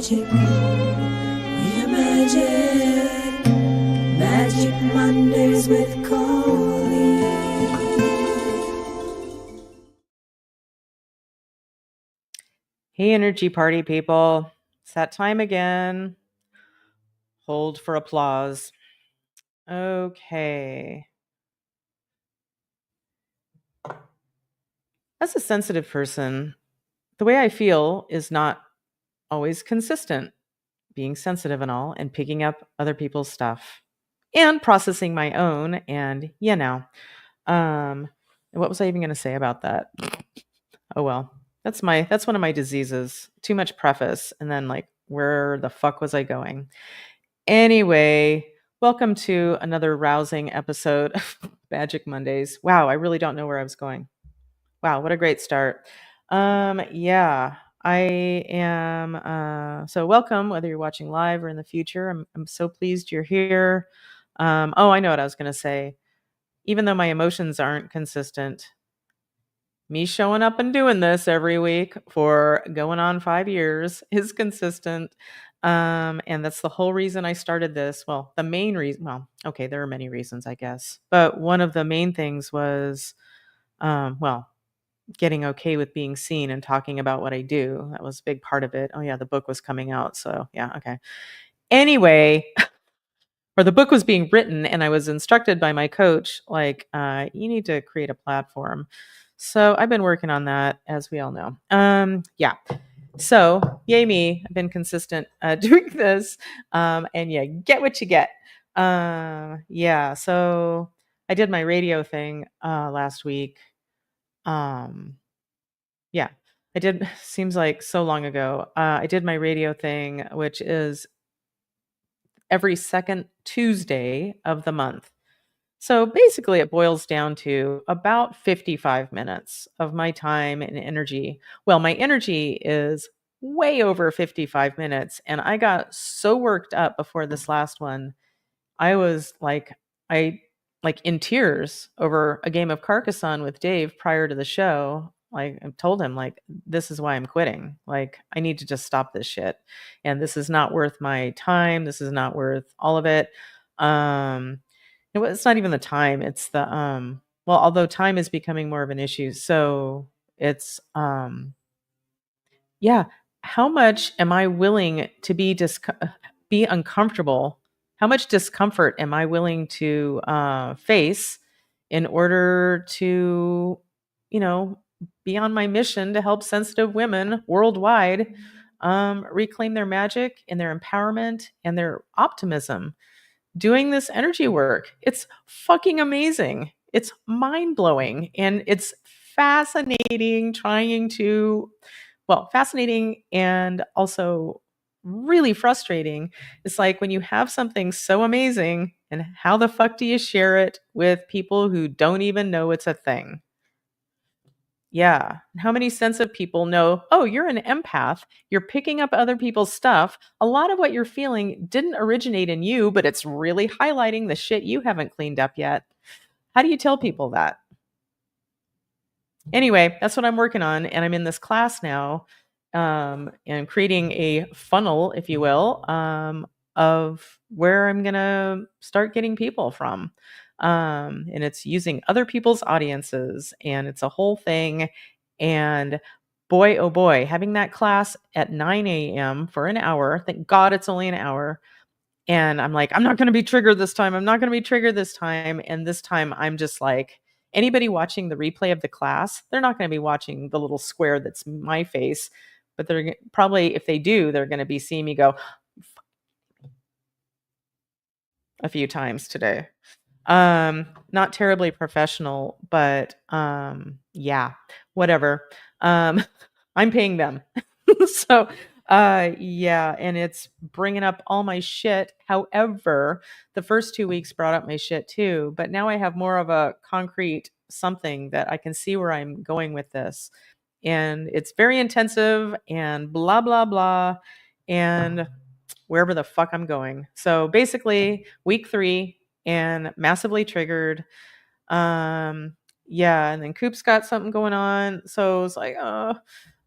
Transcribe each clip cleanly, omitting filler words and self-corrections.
magic. We're magic. Magic Mondays with Coley. Hey, energy party people. It's that time again. Hold for applause. Okay. As a sensitive person, the way I feel is not always consistent. Being sensitive and all, and picking up other people's stuff and processing my own. And, what was I even going to say about that? Oh, well, that's one of my diseases. Too much preface. And then like, where the fuck was I going? Anyway, welcome to another rousing episode of Magic Mondays. Wow, I really don't know where I was going. Wow, what a great start. Yeah, I am. So welcome, whether you're watching live or in the future. I'm so pleased you're here. Oh, I know what I was going to say. Even though my emotions aren't consistent, me showing up and doing this every week for going on 5 years is consistent. And that's the whole reason I started this. Well, the main reason, well, okay, there are many reasons, I guess. But one of the main things was, getting okay with being seen and talking about what I do. That was a big part of it. Oh, yeah, the book was coming out. So, yeah, okay. Anyway, or the book was being written, and I was instructed by my coach, like, you need to create a platform. So I've been working on that, as we all know. Yeah. So yay me, I've been consistent doing this. And yeah, get what you get. Yeah. So I did my radio thing last week. Yeah, I did. Seems like so long ago. I did my radio thing, which is every second Tuesday of the month. So basically, it boils down to about 55 minutes of my time and energy. Well, my energy is way over 55 minutes. And I got so worked up before this last one. I was like, I like in tears over a game of Carcassonne with Dave prior to the show. Like I told him, like, this is why I'm quitting. Like, I need to just stop this shit. And this is not worth my time. This is not worth all of it. Um, it's not even the time. It's the well, although time is becoming more of an issue. So it's yeah, how much am I willing to be uncomfortable? How much discomfort am I willing to face in order to, you know, be on my mission to help sensitive women worldwide reclaim their magic and their empowerment and their optimism? Doing this energy work. It's fucking amazing. It's mind blowing. And it's fascinating fascinating and also really frustrating. It's like when you have something so amazing, and how the fuck do you share it with people who don't even know it's a thing? Yeah. How many sensitive people know, oh, you're an empath. You're picking up other people's stuff. A lot of what you're feeling didn't originate in you, but it's really highlighting the shit you haven't cleaned up yet. How do you tell people that? Anyway, that's what I'm working on. And I'm in this class now and creating a funnel, if you will, of where I'm going to start getting people from. And it's using other people's audiences, and it's a whole thing. And boy, oh boy, having that class at 9 a.m. for an hour, thank God it's only an hour. And I'm like, I'm not going to be triggered this time. I'm not going to be triggered this time. And this time I'm just like, anybody watching the replay of the class, they're not going to be watching the little square that's my face, but they're probably, if they do, they're going to be seeing me go a few times today. Not terribly professional, but yeah, whatever. I'm paying them. So yeah, and it's bringing up all my shit. However, the first 2 weeks brought up my shit too, but now I have more of a concrete something that I can see where I'm going with this. And it's very intensive and blah blah blah and wherever the fuck I'm going. So basically, week 3 and massively triggered. Yeah, and then Coop's got something going on. So it's like, oh,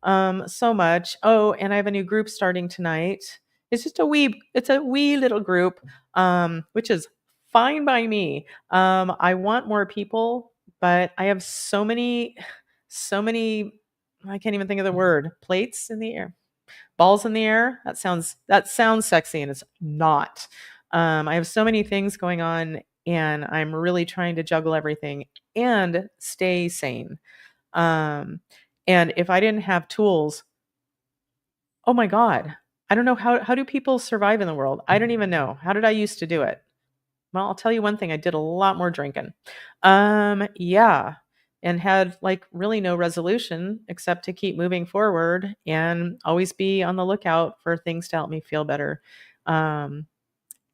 so much. Oh, and I have a new group starting tonight. It's a wee little group, which is fine by me. I want more people, but I have so many, I can't even think of the word, plates in the air, balls in the air. That sounds sexy and it's not. I have so many things going on and I'm really trying to juggle everything and stay sane. Um, and if I didn't have tools, oh my God, I don't know how do people survive in the world? I don't even know. How did I used to do it? Well, I'll tell you one thing, I did a lot more drinking. Yeah, and had like really no resolution except to keep moving forward and always be on the lookout for things to help me feel better. Um,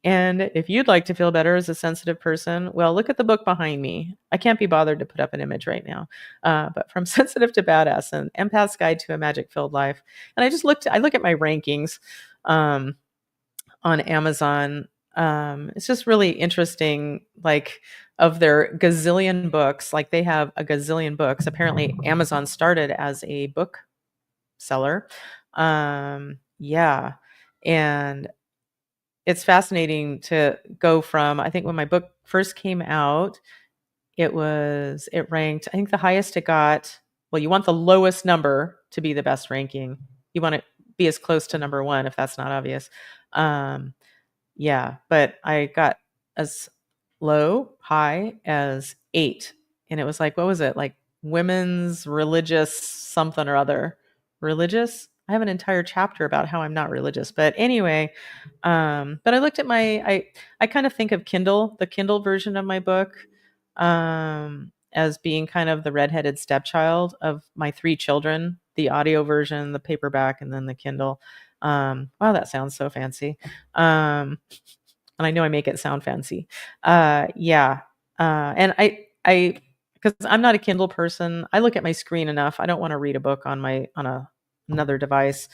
and if you'd like to feel better as a sensitive person, well, look at the book behind me. I can't be bothered to put up an image right now. But From Sensitive to Badass, an Empath's Guide to a Magic-Filled Life. And I look at my rankings um, on Amazon. It's just really interesting, like of their gazillion books, like they have a gazillion books. Apparently, Amazon started as a book seller. Yeah. And it's fascinating to go from, I think when my book first came out, it ranked, I think the highest it got, well, you want the lowest number to be the best ranking. You want to be as close to number one, if that's not obvious. Um, yeah, but I got as high as 8. And it was like, what was it? Like women's religious something or other. Religious? I have an entire chapter about how I'm not religious. But anyway, but I looked at I kind of think of the Kindle version of my book, as being kind of the redheaded stepchild of my 3 children, the audio version, the paperback, and then the Kindle. Wow, that sounds so fancy. And I know I make it sound fancy. Yeah. And because I'm not a Kindle person, I look at my screen enough. I don't want to read a book on another device.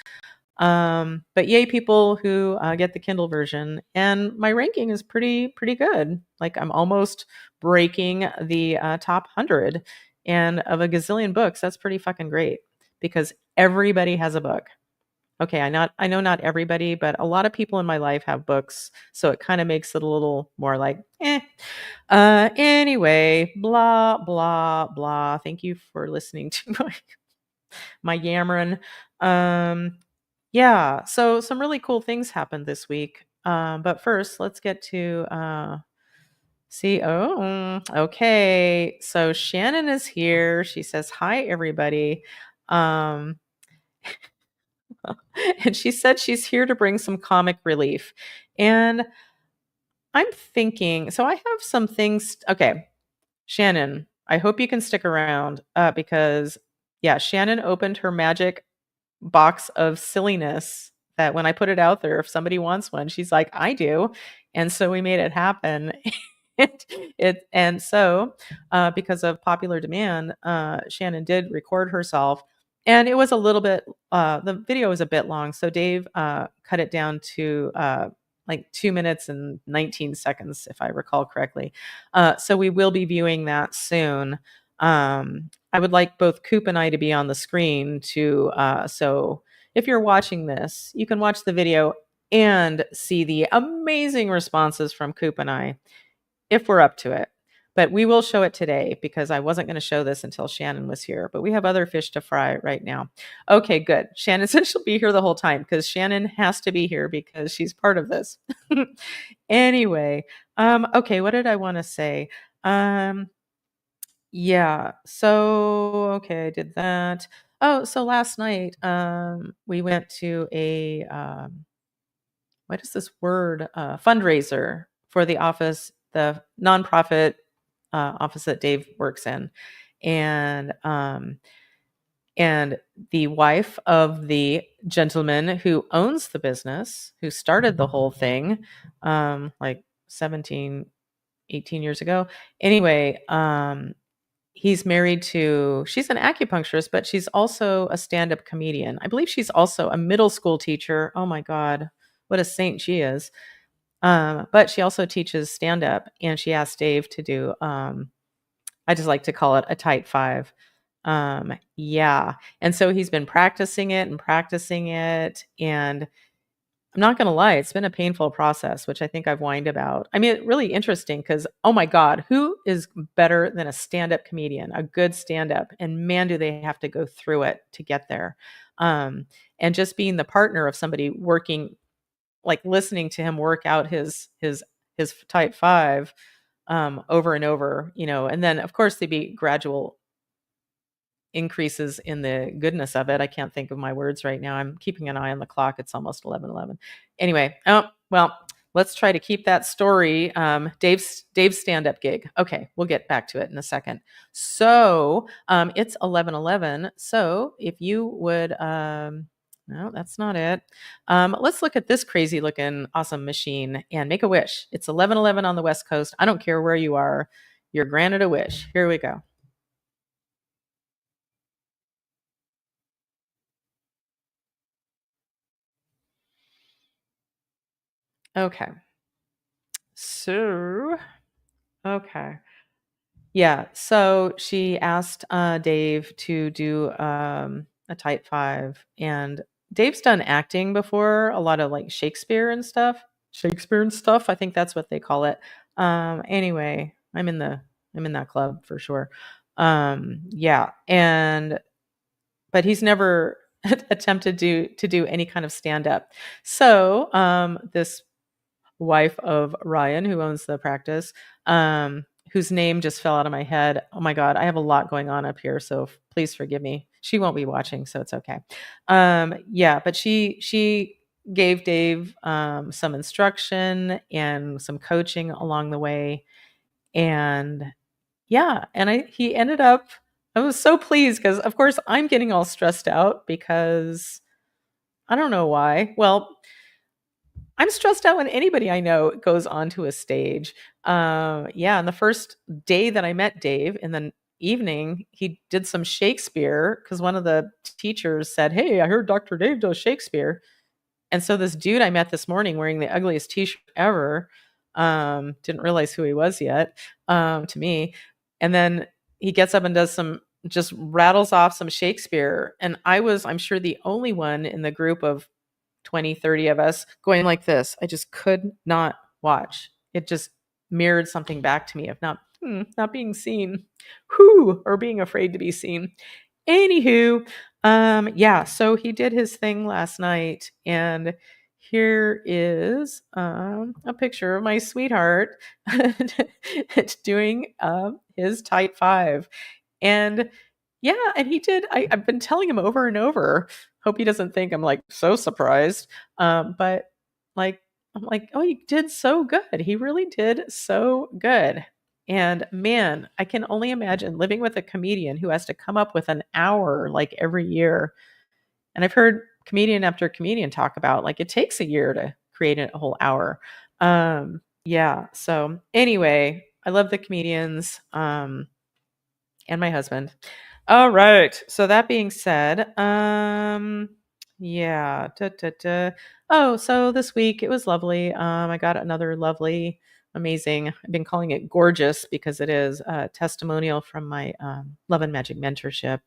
But yay, people who get the Kindle version, and my ranking is pretty good. Like I'm almost breaking the top 100, and of a gazillion books, that's pretty fucking great because everybody has a book. Okay, I know not everybody, but a lot of people in my life have books, so it kind of makes it a little more like, eh. Anyway, blah blah blah. Thank you for listening to my yammering. Yeah, so some really cool things happened this week. But first, let's get to see. Oh, okay. So Shannon is here. She says, "Hi, everybody." Um, and she said she's here to bring some comic relief. And I'm thinking, so I have some things. Okay, Shannon, I hope you can stick around because, yeah, Shannon opened her magic box of silliness that when I put it out there, if somebody wants one, she's like, I do. And so we made it happen. And so because of popular demand, Shannon did record herself, and it was a little bit, the video was a bit long. So Dave cut it down to like 2 minutes and 19 seconds, if I recall correctly. So we will be viewing that soon. I would like both Coop and I to be on the screen so if you're watching this, you can watch the video and see the amazing responses from Coop and I if we're up to it. But we will show it today because I wasn't going to show this until Shannon was here. But we have other fish to fry right now. Okay, good. Shannon said she'll be here the whole time because Shannon has to be here because she's part of this. Anyway, okay, what did I want to say? Yeah, so okay, I did that. Oh, so last night, we went to a what is this word? Fundraiser for the nonprofit office that Dave works in, and um, and the wife of the gentleman who owns the business, who started the whole thing, like 17, 18 years ago. Anyway, he's married to, she's an acupuncturist, but she's also a stand-up comedian. I believe she's also a middle school teacher. Oh my God, what a saint she is. But she also teaches stand-up, and she asked Dave to do, I just like to call it a tight 5. Yeah. And so he's been practicing it and practicing it. And I'm not going to lie, it's been a painful process, which I think I've whined about. I mean, really interesting because, oh my God, who is better than a stand up comedian, a good stand up? And man, do they have to go through it to get there. Um, and just being the partner of somebody working, like listening to him work out his type five over and over, and then of course there'd be gradual increases in the goodness of it. I can't think of my words right now. I'm keeping an eye on the clock. It's almost 11:11. Anyway, oh, well, let's try to keep that story. Dave's stand-up gig. Okay, we'll get back to it in a second. So, it's 11:11. So, if you would no, that's not it. Let's look at this crazy looking awesome machine and make a wish. It's 11:11 on the West Coast. I don't care where you are. You're granted a wish. Here we go. Okay. So, okay. Yeah. So she asked Dave to do a type five. And Dave's done acting before, a lot of like Shakespeare and stuff. Shakespeare and stuff. I think that's what they call it. Anyway, I'm in that club for sure. Yeah. But he's never attempted to do any kind of stand up. So this wife of Ryan, who owns the practice, whose name just fell out of my head. Oh my God, I have a lot going on up here, so please forgive me. She won't be watching, so it's okay. Yeah, but she gave Dave some instruction and some coaching along the way, and yeah, and he ended up. I was so pleased because, of course, I'm getting all stressed out because I don't know why. Well, I'm stressed out when anybody I know goes onto a stage. Yeah, and the first day that I met Dave in the evening, he did some Shakespeare because one of the teachers said, "Hey, I heard Dr. Dave does Shakespeare." And so this dude I met this morning wearing the ugliest t-shirt ever, didn't realize who he was yet, to me. And then he gets up and does just rattles off some Shakespeare. And I'm sure, the only one in the group of 20, 30 of us going like this. I just could not watch. It just mirrored something back to me of not being seen, or being afraid to be seen. Anywho, yeah, so he did his thing last night, and here is a picture of my sweetheart doing his type five. And yeah, and he did. I've been telling him over and over. Hope he doesn't think I'm like so surprised. But like, I'm like, oh, he did so good. He really did so good. And man, I can only imagine living with a comedian who has to come up with an hour like every year. And I've heard comedian after comedian talk about like it takes a year to create a whole hour. Yeah. So anyway, I love the comedians. And my husband. All right. So that being said, yeah. Oh, so this week it was lovely. I got another lovely, amazing. I've been calling it gorgeous because it is a testimonial from my Love and Magic mentorship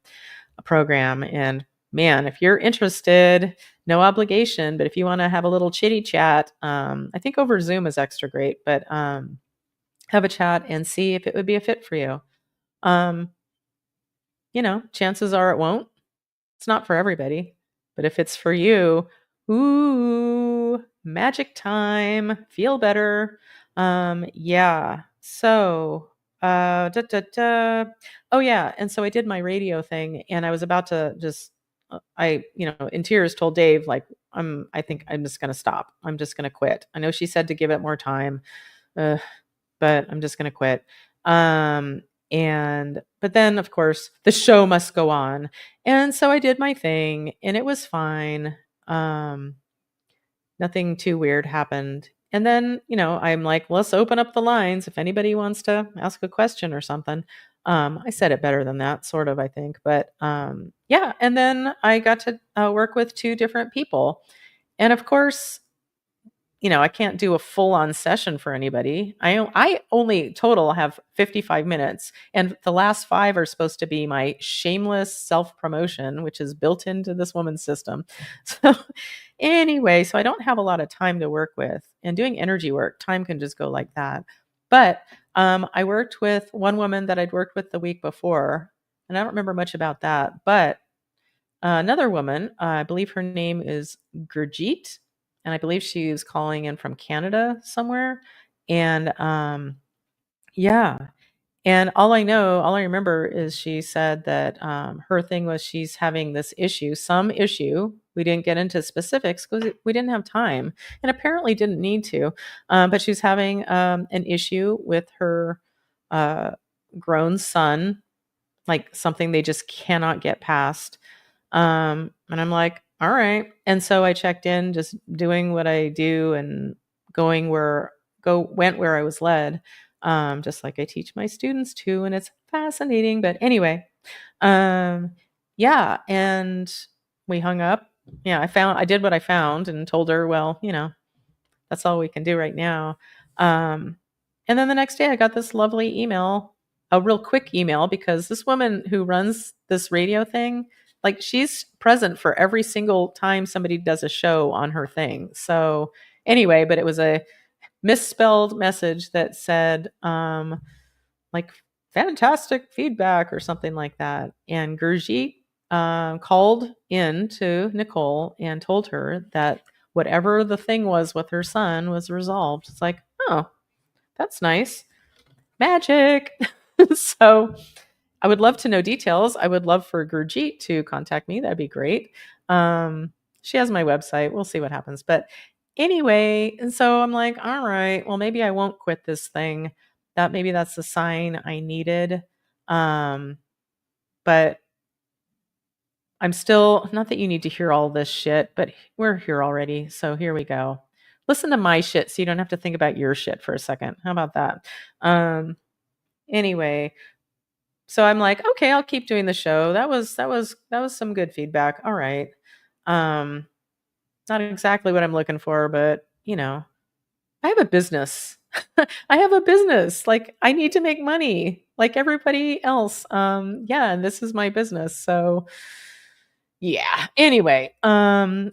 program. And man, if you're interested, no obligation, but if you want to have a little chitty chat, I think over Zoom is extra great. But have a chat and see if it would be a fit for you. Um, chances are it won't. It's not for everybody. But if it's for you, ooh, magic time. Feel better. Yeah. So, da, da, da. Oh yeah, and so I did my radio thing, and I was about to just, in tears, told Dave like, I think I'm just gonna stop. I'm just gonna quit. I know she said to give it more time. Uh, but I'm just going to quit. But then of course the show must go on. And so I did my thing and it was fine. Nothing too weird happened. And then, I'm like, let's open up the lines if anybody wants to ask a question or something. I said it better than that, sort of, I think. But yeah. And then I got to work with two different people. And of course, I can't do a full-on session for anybody. I only total have 55 minutes, and the last 5 are supposed to be my shameless self-promotion, which is built into this woman's system. So anyway, so I don't have a lot of time to work with. And doing energy work, time can just go like that. But I worked with one woman that I'd worked with the week before, and I don't remember much about that. But another woman, I believe her name is Gurjeet, and I believe she's calling in from Canada somewhere. And yeah, and all I remember is she said that her thing was she's having this issue, some issue. We didn't get into specifics because we didn't have time, and apparently didn't need to. But she's having an issue with her uh, grown son, like something they just cannot get past. And I'm like, all right. And so I checked in, just doing what I do and went where I was led. Just like I teach my students too, and it's fascinating. But anyway, um, yeah, and we hung up. Yeah, I did what I found and told her, well, that's all we can do right now. Um, and then the next day, I got this lovely email, a real quick email, because this woman who runs this radio thing, like she's present for every single time somebody does a show on her thing. So anyway, but it was a misspelled message that said, like, fantastic feedback or something like that. And Gurjeet called in to Nicole and told her that whatever the thing was with her son was resolved. It's like, oh, that's nice. Magic. So I would love to know details. I would love for Gurjeet to contact me. That'd be great. She has my website. We'll see what happens. But anyway, and so I'm like, all right, well, maybe I won't quit this thing. Maybe that's the sign I needed. But I'm still, not that you need to hear all this shit, but we're here already. So here we go. Listen to my shit so you don't have to think about your shit for a second. How about that? Anyway, so I'm like, okay, I'll keep doing the show. That was some good feedback. All right. Um, Not exactly what I'm looking for, but I have a business. I have a business. Like I need to make money like everybody else. Yeah, and this is my business. So yeah. Anyway, and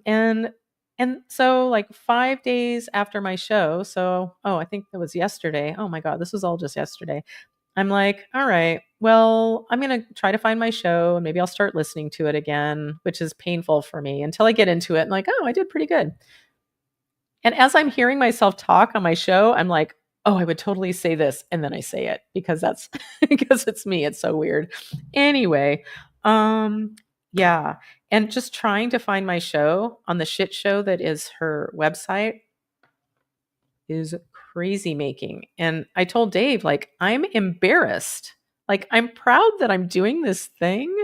so like 5 days after my show, so I think it was yesterday. Oh my god, this was all just yesterday. I'm like, all right, well, I'm going to try to find my show and maybe I'll start listening to it again, which is painful for me until I get into it and like, oh, I did pretty good. And as I'm hearing myself talk on my show, I'm like, oh, I would totally say this. And then I say it because that's because it's me. It's so weird. Anyway, yeah. And just trying to find my show on the shit show that is her website is crazy making. And I told Dave, like, I'm embarrassed. Like, I'm proud that I'm doing this thing.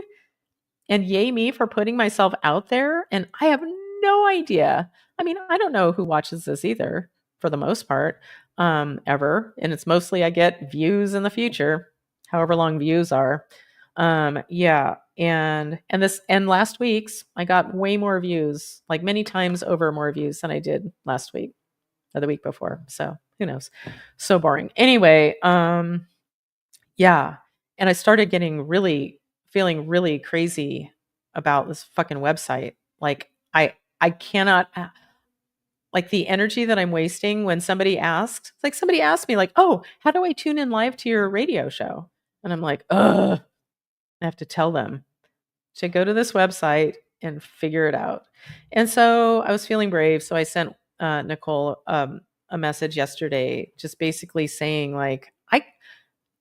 And yay me for putting myself out there. And I have no idea. I mean, I don't know who watches this either, for the most part, ever. And it's mostly I get views in the future, however long views are. Yeah. And last week's I got way more views, like many times over more views than I did last week or the week before. So who knows? So boring. Anyway, yeah. And I started feeling really crazy about this fucking website. Like I cannot, like the energy that I'm wasting when somebody asks, it's like somebody asked me like, "Oh, how do I tune in live to your radio show?" And I'm like, "Ugh, I have to tell them to go to this website and figure it out." And so I was feeling brave, so I sent Nicole a message yesterday just basically saying like,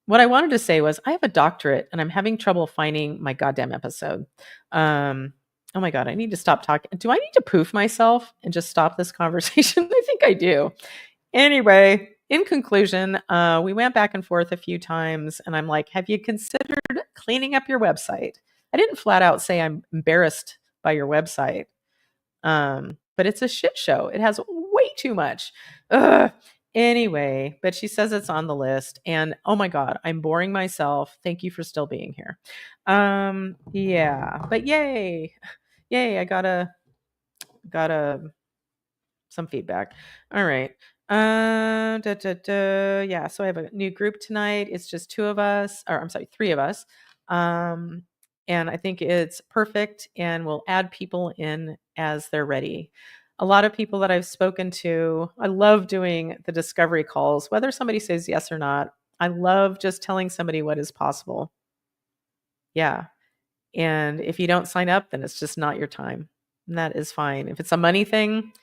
what I wanted to say was, I have a doctorate and I'm having trouble finding my goddamn episode. Oh my God, I need to stop talking. Do I need to poof myself and just stop this conversation? I think I do. Anyway, in conclusion, we went back and forth a few times and I'm like, have you considered cleaning up your website? I didn't flat out say I'm embarrassed by your website. But it's a shit show. It has way too much. Ugh. Anyway, but she says it's on the list. And oh my God, I'm boring myself. Thank you for still being here. Yeah, but yay. Yay, I got a some feedback. All right. Yeah, so I have a new group tonight. It's just two of us, or I'm sorry, three of us. And I think it's perfect, and we'll add people in as they're ready. A lot of people that I've spoken to, I love doing the discovery calls, whether somebody says yes or not. I love just telling somebody what is possible. Yeah. And if you don't sign up, then it's just not your time. And that is fine. If it's a money thing,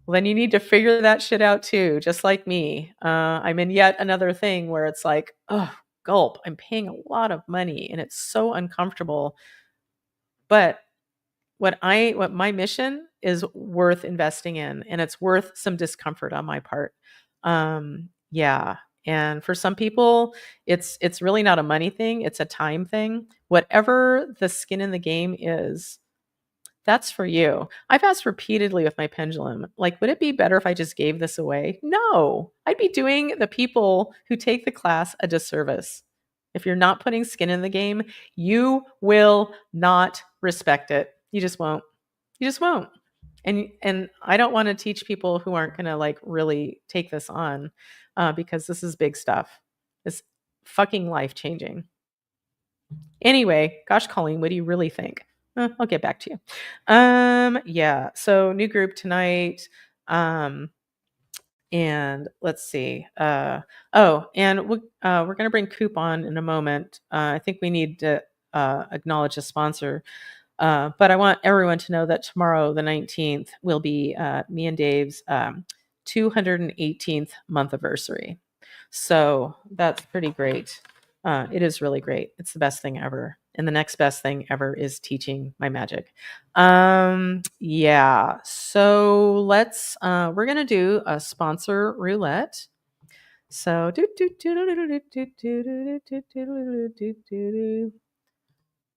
well, then you need to figure that shit out too, just like me. I'm in yet another thing where it's like, oh, gulp, I'm paying a lot of money and it's so uncomfortable. But what my mission is worth investing in, and it's worth some discomfort on my part. Yeah. And for some people, it's really not a money thing, it's a time thing. Whatever the skin in the game is, that's for you. I've asked repeatedly with my pendulum, like, would it be better if I just gave this away? No, I'd be doing the people who take the class a disservice. If you're not putting skin in the game, you will not respect it. You just won't. You just won't. And I don't want to teach people who aren't going to like really take this on, because this is big stuff. It's fucking life changing. Anyway, gosh, Colleen, what do you really think? I'll get back to you. Yeah. So new group tonight. And let's see. And we're gonna bring Coop on in a moment. I think we need to acknowledge a sponsor. But I want everyone to know that tomorrow, the 19th, will be me and Dave's 218th month anniversary. So that's pretty great. It is really great. It's the best thing ever. And the next best thing ever is teaching my magic. Yeah. So we're going to do a sponsor roulette. So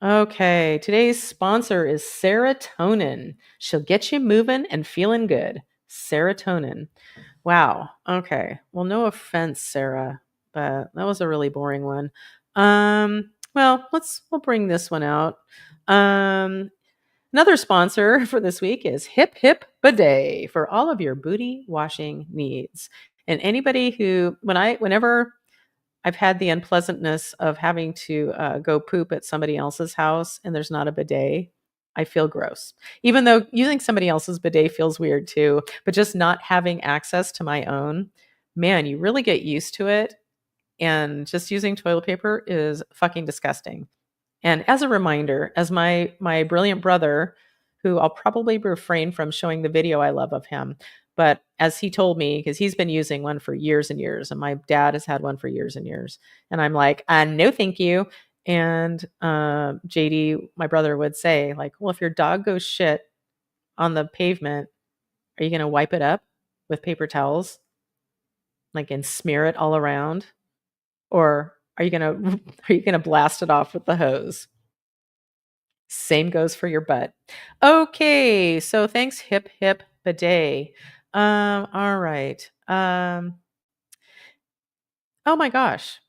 okay, today's sponsor is serotonin. She'll get you moving and feeling good. Serotonin. Wow. Okay. Well, no offense, Sarah, but that was a really boring one. Well, we'll bring this one out. Another sponsor for this week is Hip Hip Bidet for all of your booty washing needs. And anybody whenever I've had the unpleasantness of having to go poop at somebody else's house and there's not a bidet, I feel gross. Even though using somebody else's bidet feels weird too, but just not having access to my own, man, you really get used to it. And just using toilet paper is fucking disgusting. And as a reminder, as my brilliant brother, who I'll probably refrain from showing the video I love of him, but as he told me, because he's been using one for years and years, and my dad has had one for years and years, and I'm like, no, thank you. And JD, my brother, would say, like, well, if your dog goes shit on the pavement, are you going to wipe it up with paper towels, like, and smear it all around, or are you gonna blast it off with the hose? Same goes for your butt. Okay, so thanks, Hip Hip Bidet. All right. Oh my gosh.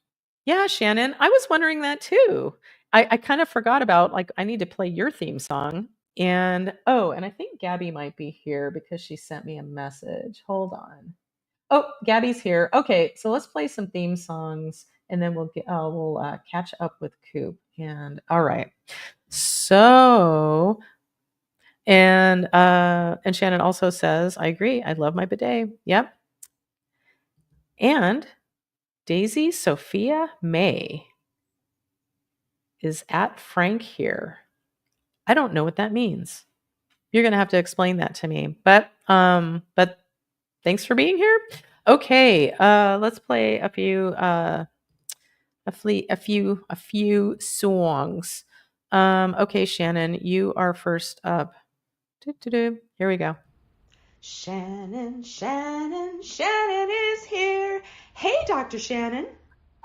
Yeah, Shannon, I was wondering that too. I kind of forgot about, like, I need to play your theme song. And I think Gabby might be here because she sent me a message. Hold on. Oh, Gabby's here. Okay, so let's play some theme songs, and then we'll catch up with Coop. And all right. So, and Shannon also says, I agree. I love my bidet. Yep. And Daisy Sophia May is at Frank here. I don't know what that means. You're gonna have to explain that to me. But thanks for being here. Okay, let's play a few songs. Okay, Shannon, you are first up. Here we go. Shannon is here. Hey, Dr. Shannon.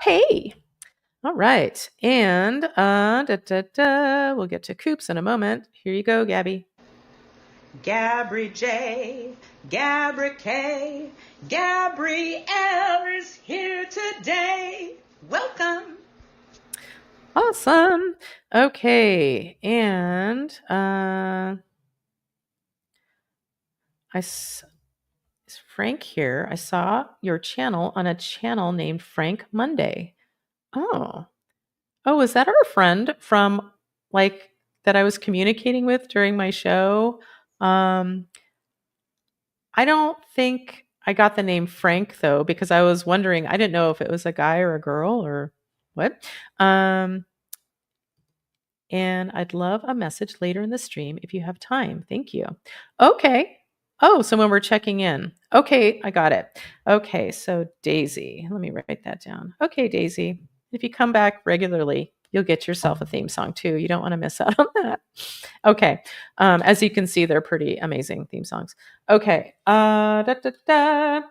Hey. All right. And we'll get to Coops in a moment. Here you go, Gabby. Gabri J, Gabri K, Gabrielle is here today. Welcome. Awesome. Okay. And Is Frank here? I saw your channel on a channel named Frank Monday. Oh. Oh, is that our friend from like that I was communicating with during my show? Um, I don't think I got the name Frank though, because I was wondering, I didn't know if it was a guy or a girl or what. Um, and I'd love a message later in the stream if you have time. Thank you. Okay. Oh, so when we're checking in. Okay, I got it. Okay, so Daisy, let me write that down. Okay, Daisy, if you come back regularly, you'll get yourself a theme song too. You don't want to miss out on that. Okay. As you can see, they're pretty amazing theme songs. Okay. Da, da, da.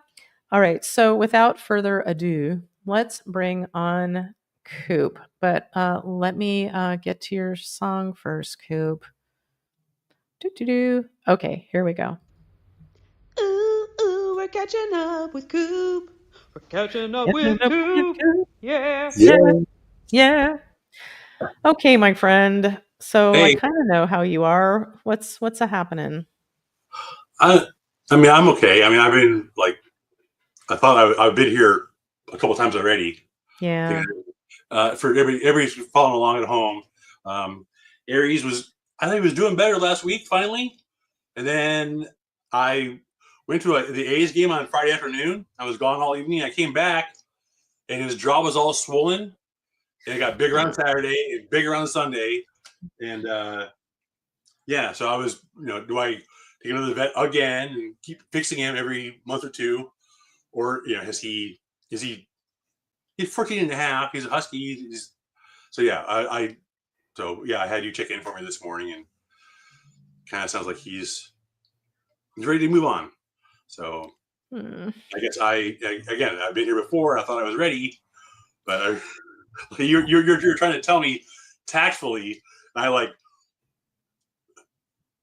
All right. So without further ado, let's bring on Coop. But let me get to your song first, Coop. Do. Okay, here we go. Ooh, ooh, we're catching up with Coop. We're catching up with Coop. Yeah. Yeah. Okay, my friend. So I Hey, kind of know how you are. What's a happening? I mean, I'm okay. I mean, I've been like, I thought I've been here a couple times already. Yeah. For everybody's following along at home. Aries I think he was doing better last week finally, and then I went to the A's game on Friday afternoon. I was gone all evening. I came back, and his jaw was all swollen, and it got bigger on Saturday and bigger on Sunday, and yeah. So I was, do I take him to the vet again and keep fixing him every month or two, or he's 14 and a half. He's a husky. So yeah, I had you check in for me this morning, and kind of sounds like he's ready to move on. So I guess again, I've been here before. I thought I was ready, but you're trying to tell me tactfully. And I like,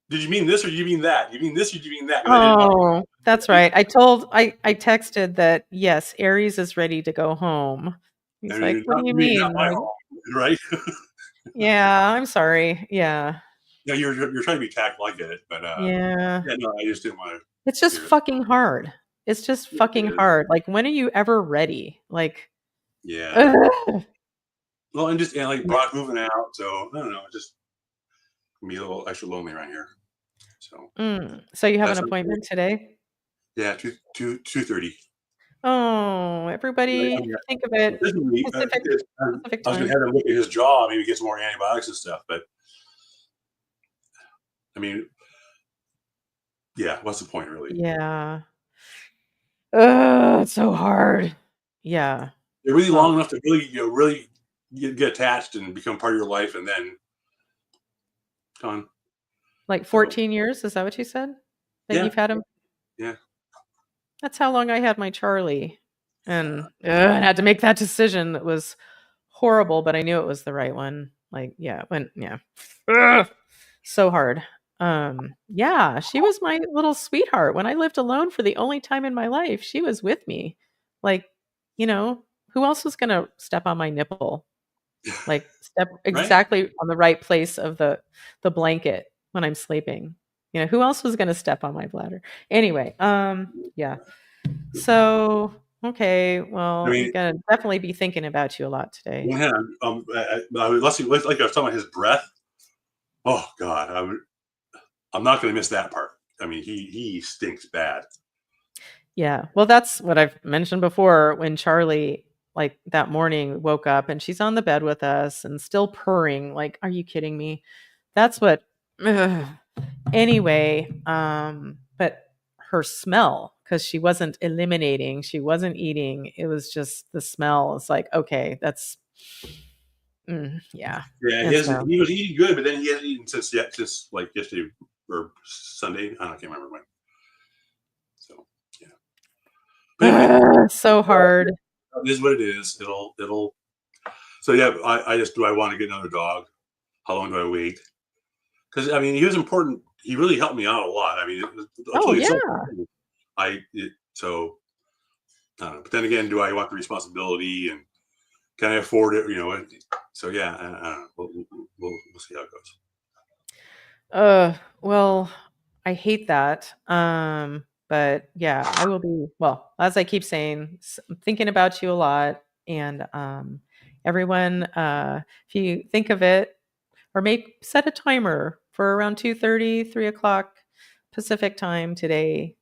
did you mean this or did you mean that? You mean this or did you mean that? Oh, that's right. I texted that yes, Aries is ready to go home. He's like, what do you mean? Not my home, right? Yeah, I'm sorry. Yeah. No, you're trying to be tactful. I get it, but Yeah. no, I just didn't want to. It's just fucking hard. It's just fucking hard. Like, when are you ever ready? Like, yeah. ugh. Well, and like Brock moving out, so I don't know, just be a little extra lonely around here. So you have an appointment today? Yeah, 2:30. Oh, everybody, think of it. Pacific I was going time. to have him look at his jaw, maybe get some more antibiotics and stuff. But I mean, yeah, what's the point, really? Yeah. It's so hard. Yeah. They're really long enough to really get attached and become part of your life, and then gone. Like 14 years? Is that what you said? That you've had him? Yeah. That's how long I had my Charlie. And I had to make that decision. That was horrible, but I knew it was the right one. Like, yeah, so hard. Yeah, she was my little sweetheart. When I lived alone for the only time in my life, she was with me. Like, who else was going to step on my nipple? Like, step exactly on the right place of the blanket when I'm sleeping. Who else was going to step on my bladder? Anyway, yeah. So, okay, well, I'm going to definitely be thinking about you a lot today. Like I was talking about his breath. Oh God, I'm not going to miss that part. I mean, he stinks bad. Yeah, well, that's what I've mentioned before. When Charlie, like that morning, woke up and she's on the bed with us and still purring. Like, are you kidding me? That's what. Anyway, but her smell, because she wasn't eliminating, she wasn't eating. It was just the smell. It's like, okay, that's. Yeah. Yeah, he was eating good, but then he hasn't eaten since like yesterday or Sunday. I can't remember when. So yeah. So hard. It is what it is. It'll. So yeah, do I want to get another dog? How long do I wait? Because I mean, he was important. He really helped me out a lot. I mean, I don't know. But then again, do I want the responsibility and can I afford it? So yeah, I don't know. We'll see how it goes. Well, I hate that. But yeah, I will be, well, as I keep saying, I'm thinking about you a lot. And everyone, if you think of it, or maybe set a timer for around 2:30, 3 o'clock Pacific time today.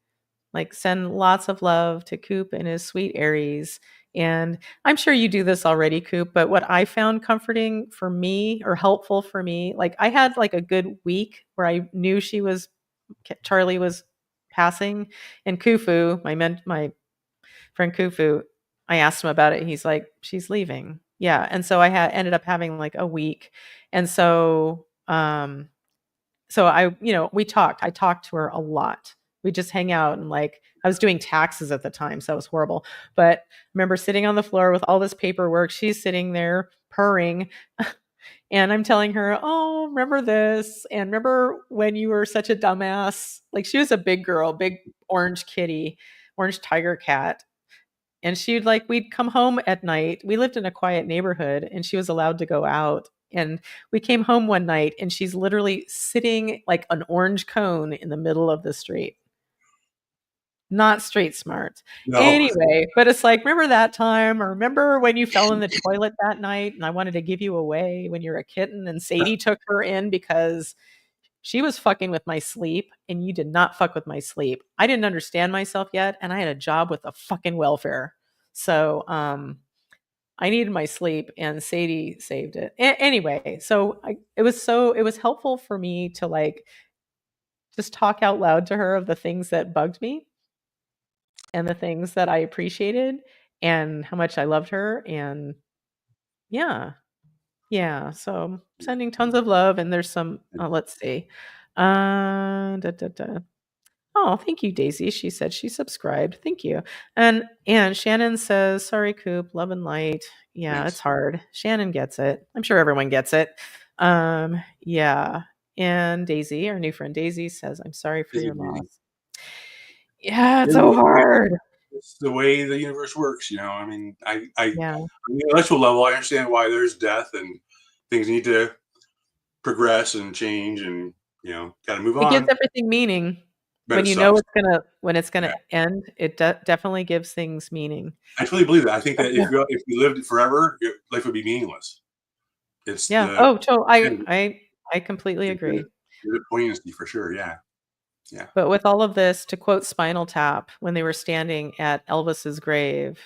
Like send lots of love to Coop and his sweet Aries. And I'm sure you do this already, Coop, but what I found comforting for me or helpful for me, like I had like a good week where I knew Charlie was passing, and Kufu, my friend Kufu, I asked him about it. He's like, she's leaving. Yeah. And so I ended up having like a week. And so we talked. I talked to her a lot. We just hang out, and like I was doing taxes at the time, so that was horrible. But I remember sitting on the floor with all this paperwork. She's sitting there purring. And I'm telling her, oh, remember this? And remember when you were such a dumbass? Like she was a big girl, big orange kitty, orange tiger cat. And we'd come home at night. We lived in a quiet neighborhood and she was allowed to go out. And we came home one night and she's literally sitting like an orange cone in the middle of the street. Not street smart. No. Anyway, but it's like, remember that time? Or remember when you fell in the toilet that night and I wanted to give you away when you're a kitten and Sadie took her in because she was fucking with my sleep and you did not fuck with my sleep. I didn't understand myself yet and I had a job with the fucking welfare. So I needed my sleep and Sadie saved it. Anyway, so it was helpful for me to like just talk out loud to her of the things that bugged me and the things that I appreciated and how much I loved her. And yeah. Yeah. So sending tons of love. And there's some, let's see. Da, da, da. Oh, thank you, Daisy. She said she subscribed. Thank you. And Shannon says, sorry, Coop, love and light. Yeah, Thanks. it's hard. Shannon gets it. I'm sure everyone gets it. Yeah. And Daisy, our new friend Daisy, says, I'm sorry for your loss. Yeah, it's so hard. It's the way the universe works, you know. I mean, Yeah. on the intellectual level, I understand why there's death and things need to progress and change, and you know, got to move It on. gives everything meaning. But When it you know sucks. when it's gonna end, it definitely gives things meaning. I truly believe that. I think that if you lived forever, your life would be meaningless. It's Yeah. the Oh, so I completely agree. the poignancy for sure. Yeah. Yeah. But with all of this, to quote Spinal Tap, when they were standing at Elvis's grave,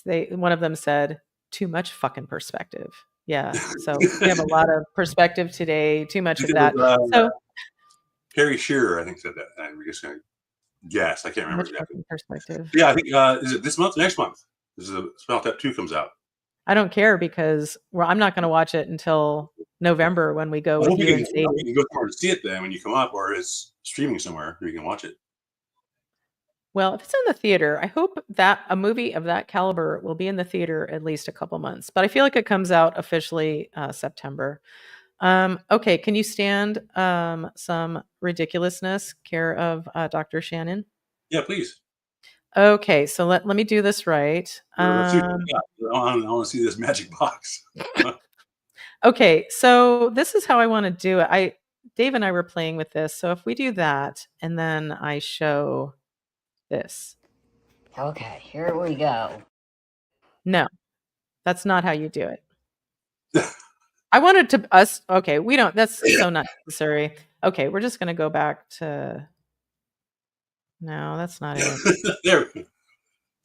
one of them said, "Too much fucking perspective." Yeah. So we have a lot of perspective today. Too much of that. So Harry Shearer, I think, said that. I'm just going to guess. I can't remember much exactly. fucking perspective. Yeah, I think is it this month? Next month? This is Spinal Tap 2 comes out. I don't care because I'm not going to watch it until November when we go with you and Sadie. You can go somewhere to see it then when you come up, or it's streaming somewhere where you can watch it. Well, if it's in the theater, I hope that a movie of that caliber will be in the theater at least a couple months. But I feel like it comes out officially September. Okay, can you stand some ridiculousness, care of Dr. Shannon? Yeah, please. Okay, so let me do this right. I want to see this magic box. Okay, so this is how I want to do it. Dave and I were playing with this. So if we do that, and then I show this. Okay, here we go. No, that's not how you do it. I wanted to us. Okay, we don't. That's so not necessary. Okay, we're just gonna go back to. No, that's not it. There.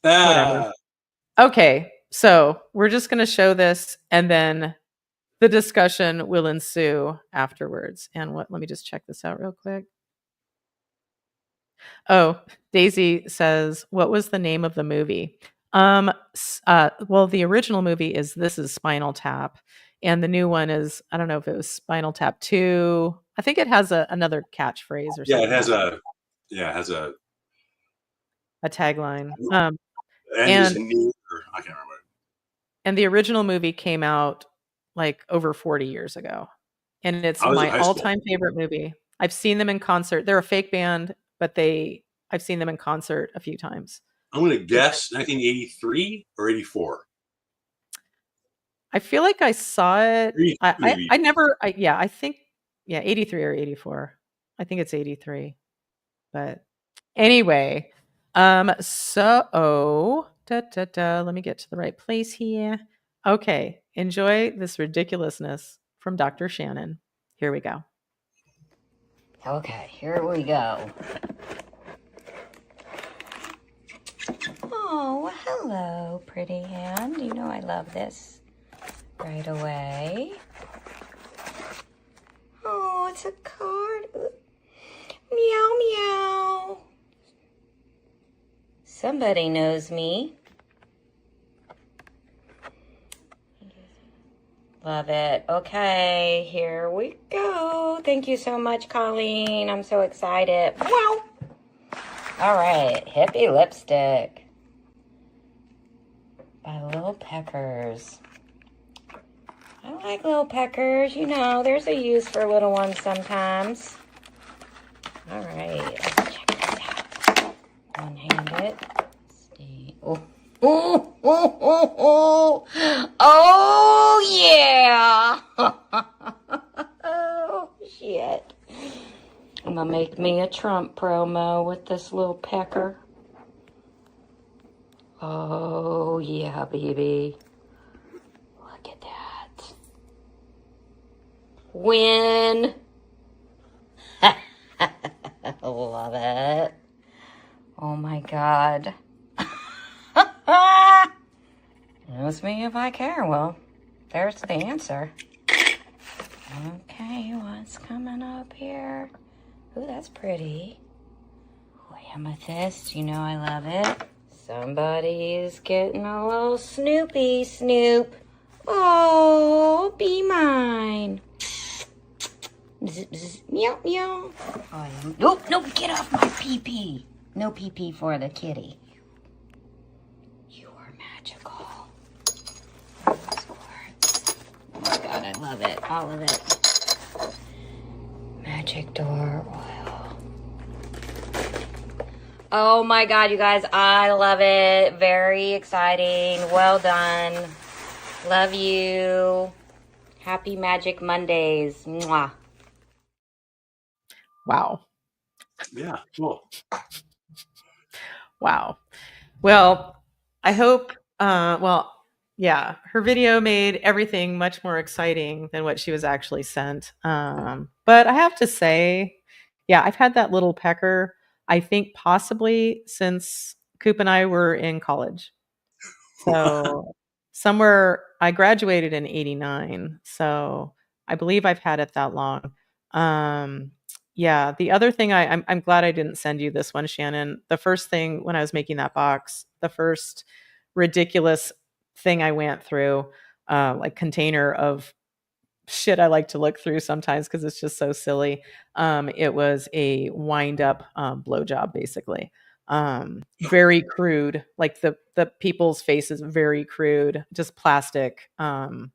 Whatever. Okay, so we're just gonna show this, and then the discussion will ensue afterwards. And let me just check this out real quick. Oh, Daisy says, "What was the name of the movie?" Well, the original movie is This Is Spinal Tap, and the new one is, I don't know if it was Spinal Tap 2. I think it has another catchphrase or something. Yeah, it has a tagline. I can't remember. And the original movie came out like over 40 years ago, and it's my all-time favorite movie. I've seen them in concert. They're a fake band, but I've seen them in concert a few times. I'm going to guess 1983 or 84. I feel like I saw it. I think 83 or 84. I think it's 83. But Anyway, so let me get to the right place here. Okay, enjoy this ridiculousness from Dr. Shannon. Here we go. Okay, here we go. Oh, hello, pretty hand. You know I love this. Right away. Oh, it's a card. Meow, meow. Somebody knows me. Love it. Okay, here we go. Thank you so much, Colleen. I'm so excited. Wow. All right, hippie lipstick by Little Peckers. I like Little Peckers. You know, there's a use for little ones sometimes. All right, let's check this out. One-handed. Oh, oh, oh, oh, oh, yeah. Oh, shit. I'm going to make me a Trump promo with this little pecker. Oh, yeah, baby. Look at that. Win. Love it. Oh, my God. Ask me if I care. Well, there's the answer. Okay, what's coming up here? Ooh, that's pretty. Ooh, amethyst, you know I love it. Somebody's getting a little Snoopy Snoop. Oh, be mine. Zzz, zzz, meow, meow. Oh, nope, nope, get off my pee-pee. No pee-pee for the kitty. You are magical. Oh my God, I love it. All of it. Magic door oil. Oh my God, you guys, I love it. Very exciting. Well done. Love you. Happy Magic Mondays. Mwah. Wow. Yeah, cool. Wow. Well, I hope, yeah, her video made everything much more exciting than what she was actually sent. But I have to say, yeah, I've had that little pecker, I think possibly since Coop and I were in college. So somewhere, I graduated in 89. So I believe I've had it that long. Yeah, the other thing I'm glad I didn't send you this one, Shannon. The first thing when I was making that box, the first ridiculous thing I went through, like container of shit I like to look through sometimes because it's just so silly. It was a wind up blowjob, basically. Very crude, like the people's faces, very crude, just plastic. Pow,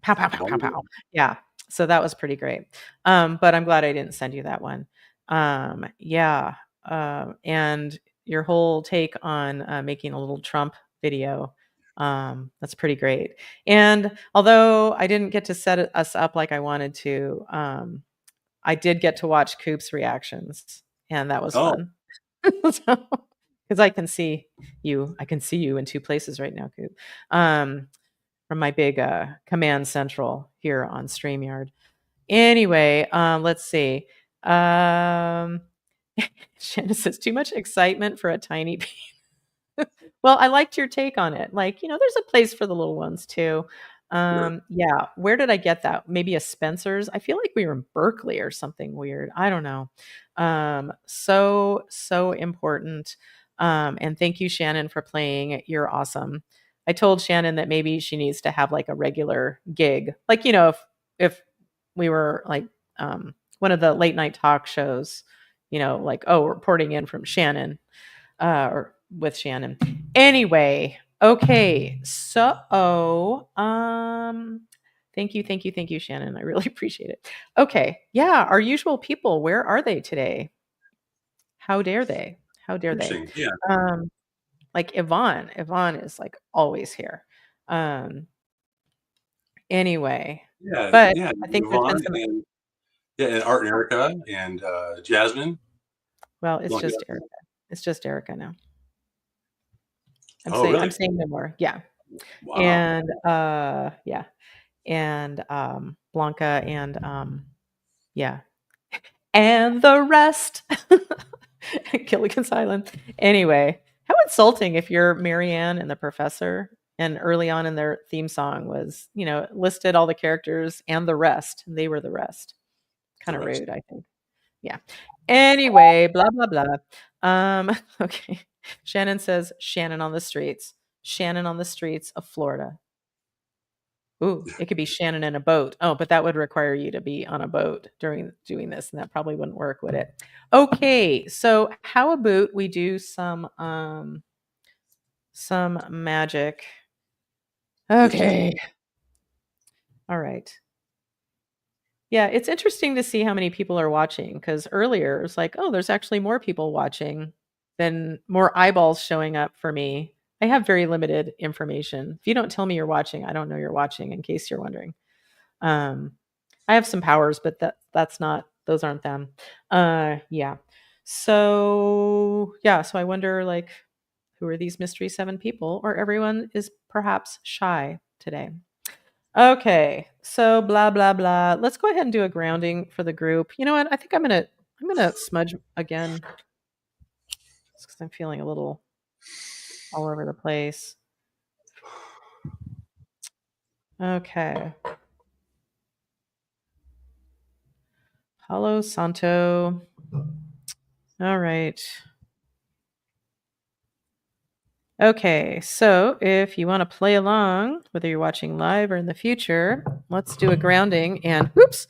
pow, pow, pow, pow. Yeah. So that was pretty great. But I'm glad I didn't send you that one. Yeah. And your whole take on making a little Trump video. That's pretty great. And although I didn't get to set us up like I wanted to, I did get to watch Coop's reactions, and that was fun. Because I can see you in two places right now, Coop. From my big command central here on StreamYard. Anyway, let's see. Shannon says, too much excitement for a tiny piece. Well, I liked your take on it. Like, there's a place for the little ones too. Yeah. Where did I get that? Maybe a Spencer's. I feel like we were in Berkeley or something weird. I don't know. So important. And thank you, Shannon, for playing. You're awesome. I told Shannon that maybe she needs to have like a regular gig. Like, if we were like one of the late night talk shows, like, reporting in from Shannon or with Shannon. Anyway, okay. So, thank you, Shannon. I really appreciate it. Okay. Yeah. Our usual people, where are they today? How dare they? How dare they? Yeah. Like Yvonne. Yvonne is like always here. Anyway. Yeah. But yeah. I think Yvonne and Art and Erica and Jasmine. Well, it's just Erica. It's just Erica now. I'm Oh, really? saying no more. Yeah. Wow. And yeah. And Blanca and yeah. And the rest. Gilligan's Island. Anyway, how insulting if you're Marianne and the professor, and early on in their theme song was, listed all the characters and the rest. And they were the rest. Kind of rude, I think. Yeah. Anyway, blah blah blah. Okay. Shannon says Shannon on the streets. Shannon on the streets of Florida. Ooh, it could be Shannon in a boat. Oh, but that would require you to be on a boat during doing this, and that probably wouldn't work, would it? Okay, so how about we do some magic? Okay. All right. Yeah, it's interesting to see how many people are watching, because earlier it was like, oh, there's actually more people watching than more eyeballs showing up for me. I have very limited information. If you don't tell me you're watching, I don't know you're watching, in case you're wondering. I have some powers, but those aren't them. Yeah. So I wonder, like, who are these mystery 7 people, or everyone is perhaps shy today. Okay, so blah blah blah. Let's go ahead and do a grounding for the group. You know what? I think I'm gonna smudge again, because I'm feeling a little all over the place. Okay. Palo Santo. All right. Okay, so if you want to play along, whether you're watching live or in the future, let's do a grounding and whoops.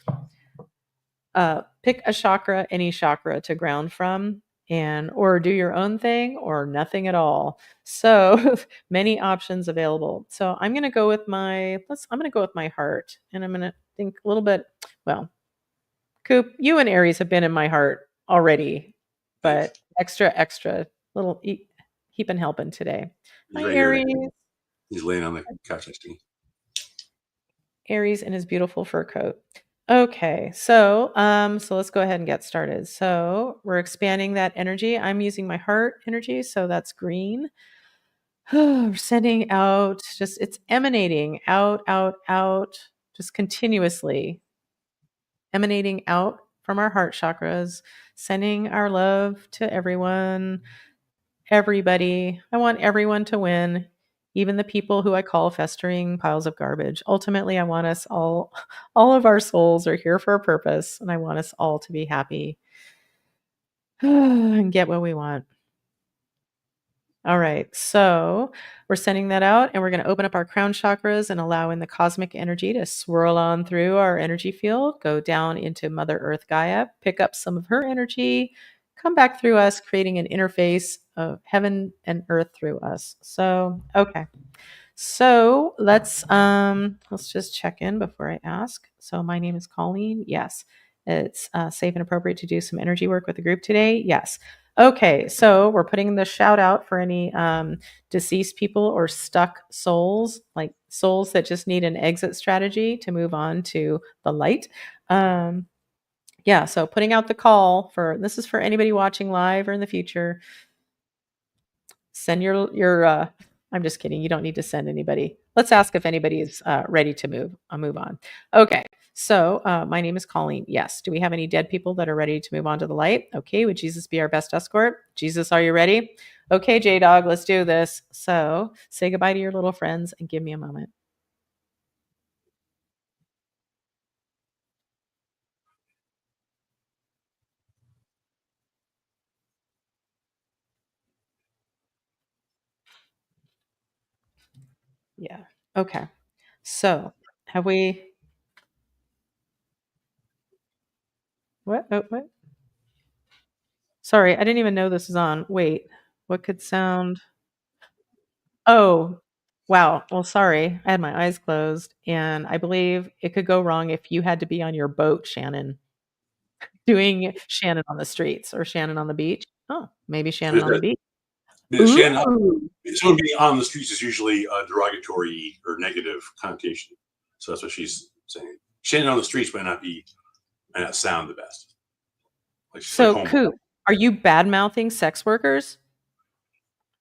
Pick a chakra, any chakra to ground from, or do your own thing or nothing at all. So many options available. So I'm going to go with my heart, and I'm going to think a little bit. Well, Coop, you and Aries have been in my heart already, but extra little heaping helping today. He's Hi, right Aries. here. He's laying on the couch next to me. Aries in his beautiful fur coat. Okay, so let's go ahead and get started. So we're expanding that energy. I'm using my heart energy, so that's green. We're sending out, it's emanating out, just continuously emanating out from our heart chakras, sending our love to everyone, everybody. I want everyone to win, even the people who I call festering piles of garbage. Ultimately, I want us all of our souls are here for a purpose, and I want us all to be happy and get what we want. All right, so we're sending that out, and we're going to open up our crown chakras and allow in the cosmic energy to swirl on through our energy field, go down into Mother Earth Gaia, pick up some of her energy, come back through us, creating an interface of heaven and earth through us. So, okay. So let's just check in before I ask. So my name is Colleen. Yes. It's safe and appropriate to do some energy work with the group today. Yes. Okay, so we're putting the shout out for any deceased people or stuck souls, like souls that just need an exit strategy to move on to the light. So putting out the call this is for anybody watching live or in the future. Send your I'm just kidding. You don't need to send anybody. Let's ask if anybody is ready to move. I'll move on. Okay. So my name is Colleen. Yes. Do we have any dead people that are ready to move on to the light? Okay. Would Jesus be our best escort? Jesus, are you ready? Okay, J-Dog, let's do this. So say goodbye to your little friends and give me a moment. Yeah. Okay. So have we... What? Oh, what? Sorry, I didn't even know this was on. Wait, what could sound... Oh, wow. Well, sorry. I had my eyes closed, and I believe it could go wrong if you had to be on your boat, Shannon, doing Shannon on the streets or Shannon on the beach. Oh, maybe Shannon on the beach. Shannon, Ooh. someone being on the streets is usually a derogatory or negative connotation. So that's what she's saying. Shannon on the streets might not sound the best. Like she's So, like Coop, Are you bad-mouthing sex workers?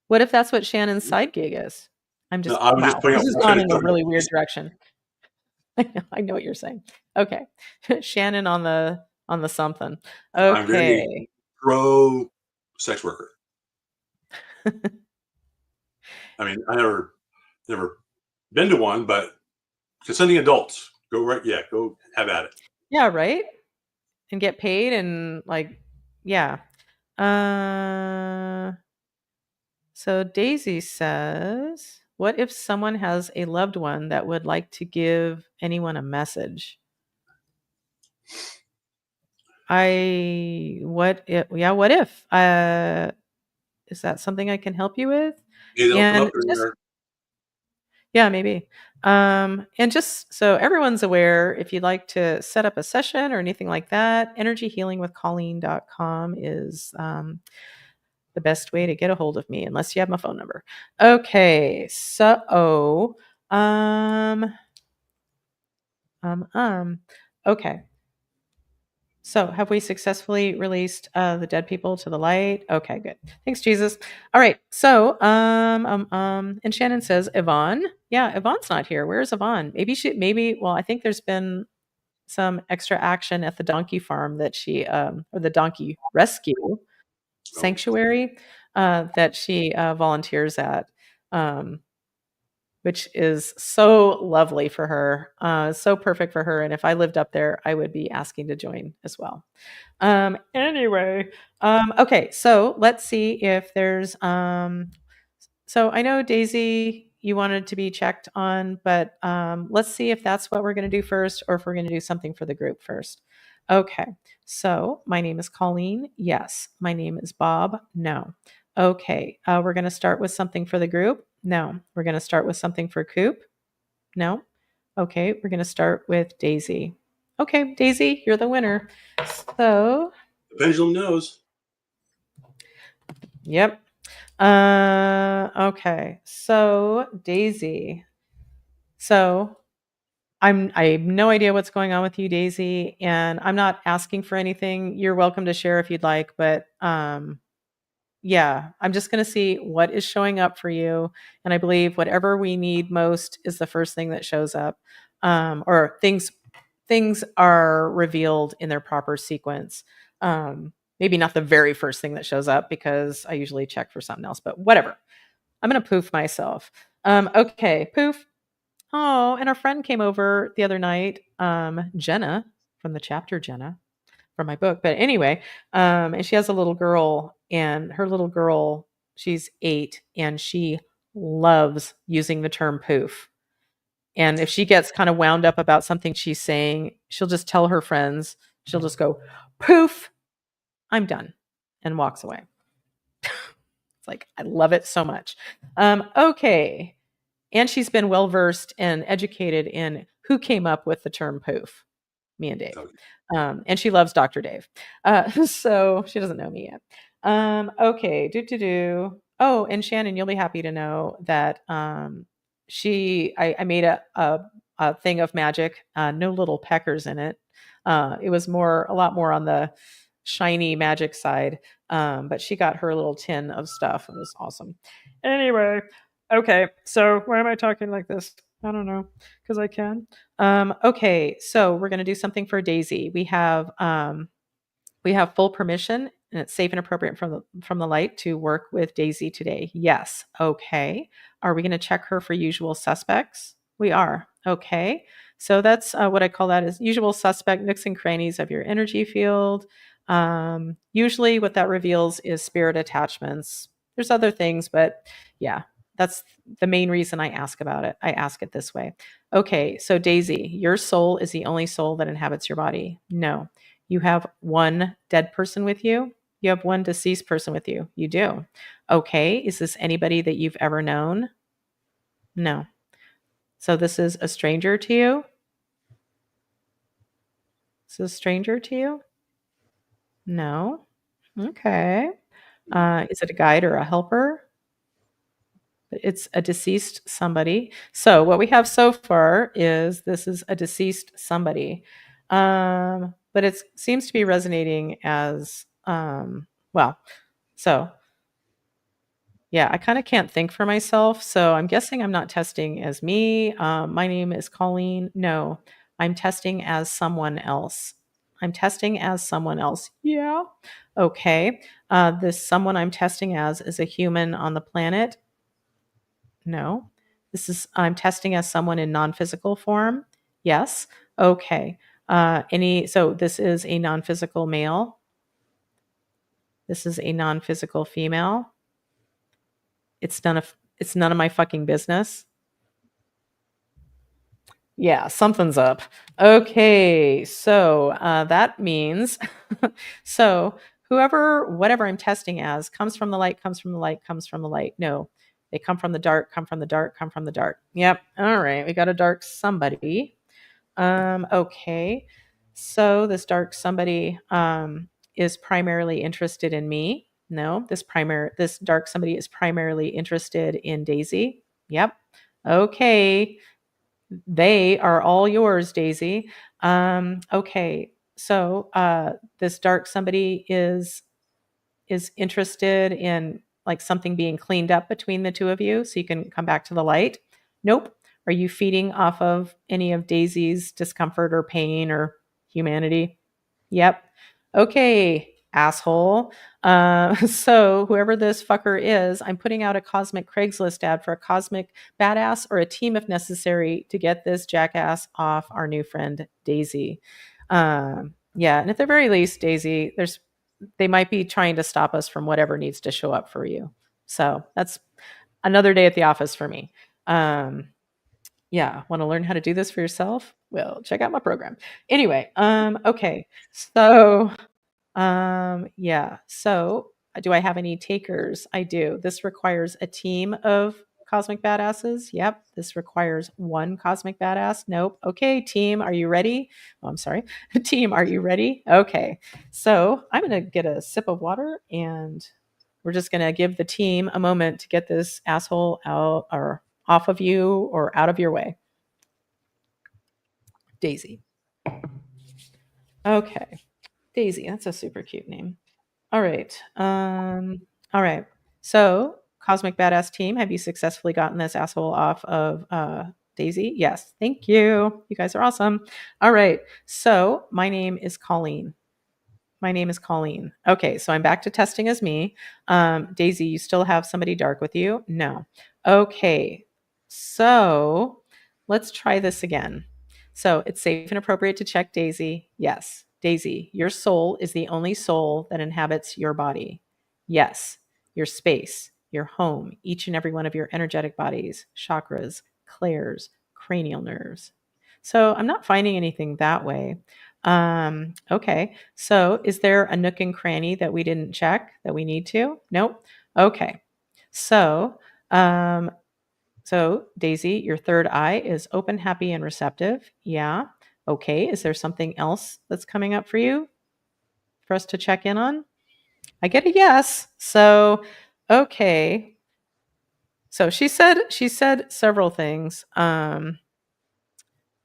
What if that's what Shannon's side gig is? I'm No, just I was just wow, putting this out has what gone kind in a of really weird direction. I know what you're saying. Okay. Shannon on the something. I'm very Okay. pro sex worker. I mean, I never been to one, but consenting adults, go right, yeah, go have at it. Yeah, right? And get paid and like yeah. Uh so Daisy says, what if someone has a loved one that would like to give anyone a message? What if? Is that something I can help you with? Yeah, they'll come And up in just there. yeah, maybe. And just so everyone's aware, if you'd like to set up a session or anything like that, energyhealingwithcolleen.com is the best way to get a hold of me, unless you have my phone number. Okay, so okay. So, have we successfully released the dead people to the light? Okay, good. Thanks, Jesus. All right. So, and Shannon says, Yvonne. Yeah, Yvonne's not here. Where's Yvonne? Well, I think there's been some extra action at the donkey farm that she, or the donkey rescue sanctuary that she volunteers at. Which is so lovely for her, so perfect for her. And if I lived up there, I would be asking to join as well. Anyway, okay, so let's see if there's so I know Daisy, you wanted to be checked on, but let's see if that's what we're going to do first, or if we're going to do something for the group first. Okay, so my name is Colleen. Yes. My name is Bob. No. Okay, we're going to start with something for the group. No. We're going to start with something for Coop. No. Okay, we're going to start with Daisy. Okay, Daisy, you're the winner. So, The pendulum knows. yep. Okay. So, Daisy. So, I have no idea what's going on with you, Daisy, and I'm not asking for anything. You're welcome to share if you'd like, but yeah, I'm just going to see what is showing up for you, and I believe whatever we need most is the first thing that shows up. Or things are revealed in their proper sequence. Maybe not the very first thing that shows up, because I usually check for something else, but whatever. I'm going to poof myself. Okay, poof. Oh, and our friend came over the other night, Jenna from the chapter Jenna from my book. But anyway, and she has a little girl, and her little girl, she's 8, and she loves using the term poof. And if she gets kind of wound up about something she's saying, she'll just tell her friends, she'll just go, poof, I'm done, and walks away. It's like, I love it so much. Okay. And she's been well versed and educated in who came up with the term poof, me and Dave. Okay. And she loves Dr. Dave. So she doesn't know me yet. Okay. Oh, and Shannon, you'll be happy to know that I made a thing of magic, no little peckers in it. It was a lot more on the shiny magic side. But she got her little tin of stuff. It was awesome. Anyway, okay. So why am I talking like this? I don't know, because I can. Okay, so we're going to do something for Daisy. We have full permission, and it's safe and appropriate from the light to work with Daisy today. Yes. Okay. Are we going to check her for usual suspects? We are. Okay. So that's what I call that is usual suspect, nooks and crannies of your energy field. Usually what that reveals is spirit attachments. There's other things, but yeah, that's the main reason I ask about it. I ask it this way. Okay, so Daisy, your soul is the only soul that inhabits your body. No. You have one dead person with you. You have one deceased person with you. You do. Okay. Is this anybody that you've ever known? No. So this is a stranger to you? This is a stranger to you? No. Okay. Is it a guide or a helper? It's a deceased somebody. So what we have so far is this is a deceased somebody. But it seems to be resonating as Well, so yeah, I kind of can't think for myself. So I'm guessing I'm not testing as me. My name is Colleen. No, I'm testing as someone else. I'm testing as someone else. Yeah. Okay. This someone I'm testing as is a human on the planet. No. I'm testing as someone in non-physical form. Yes. Okay. So this is a non-physical male. This is a non-physical female. It's none of my fucking business. Yeah, something's up. Okay, so that means so whatever I'm testing as comes from the light, comes from the light, comes from the light. No, they come from the dark, come from the dark, come from the dark. Yep. All right, we got a dark somebody. Okay, so this dark somebody is primarily interested in me. No, this dark somebody is primarily interested in Daisy. Yep. Okay. They are all yours, Daisy. Okay. So this dark somebody is interested in like something being cleaned up between the two of you so you can come back to the light. Nope. Are you feeding off of any of Daisy's discomfort or pain or humanity? Yep. Okay, asshole. So whoever this fucker is, I'm putting out a cosmic Craigslist ad for a cosmic badass or a team if necessary to get this jackass off our new friend Daisy. Yeah, and at the very least, Daisy, they might be trying to stop us from whatever needs to show up for you. So that's another day at the office for me. Yeah, want to learn how to do this for yourself? Well, check out my program. Anyway, okay. So, yeah. So, do I have any takers? I do. This requires a team of cosmic badasses. Yep. This requires one cosmic badass. Nope. Okay, team, are you ready? Oh, I'm sorry. Team, are you ready? Okay. So, I'm going to get a sip of water and we're just going to give the team a moment to get this asshole out or off of you or out of your way. Daisy. Okay. Daisy, that's a super cute name. All right. All right. So, Cosmic Badass Team, have you successfully gotten this asshole off of Daisy? Yes. Thank you. You guys are awesome. All right. So, my name is Colleen. My name is Colleen. Okay, so I'm back to testing as me. Daisy, you still have somebody dark with you? No. Okay, so let's try this again. So it's safe and appropriate to check Daisy. Yes. Daisy, your soul is the only soul that inhabits your body. Yes. Your space, your home, each and every one of your energetic bodies, chakras, clairs, cranial nerves. So I'm not finding anything that way. Okay. So is there a nook and cranny that we didn't check that we need to? Nope. Okay. So, um, so Daisy, your third eye is open, happy, and receptive. Yeah. Okay. Is there something else that's coming up for you for us to check in on? I get a yes. So, okay. So she said several things.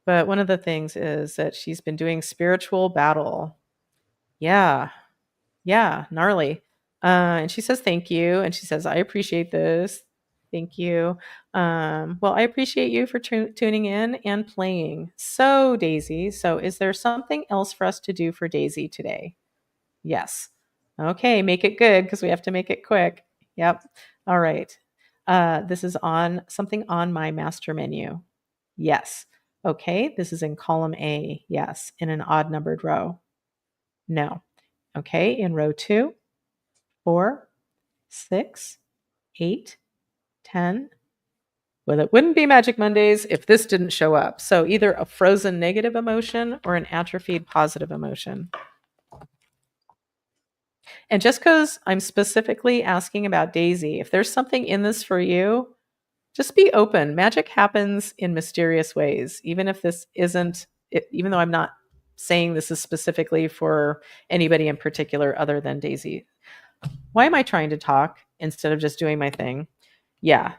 But one of the things is that she's been doing spiritual battle. Yeah. Yeah, gnarly. And she says, thank you. And she says, I appreciate this. Thank you. Well, I appreciate you for tuning in and playing. So, Daisy, is there something else for us to do for Daisy today? Yes. Okay, make it good because we have to make it quick. Yep. All right. This is on something on my master menu. Yes. Okay, this is in column A. Yes. In an odd numbered row. No. Okay, in row 2, 4, 6, 8, 10. Well, it wouldn't be Magic Mondays if this didn't show up. So either a frozen negative emotion or an atrophied positive emotion. And just because I'm specifically asking about Daisy, if there's something in this for you, just be open. Magic happens in mysterious ways, even if this isn't, even though I'm not saying this is specifically for anybody in particular other than Daisy. Why am I trying to talk instead of just doing my thing? Yeah.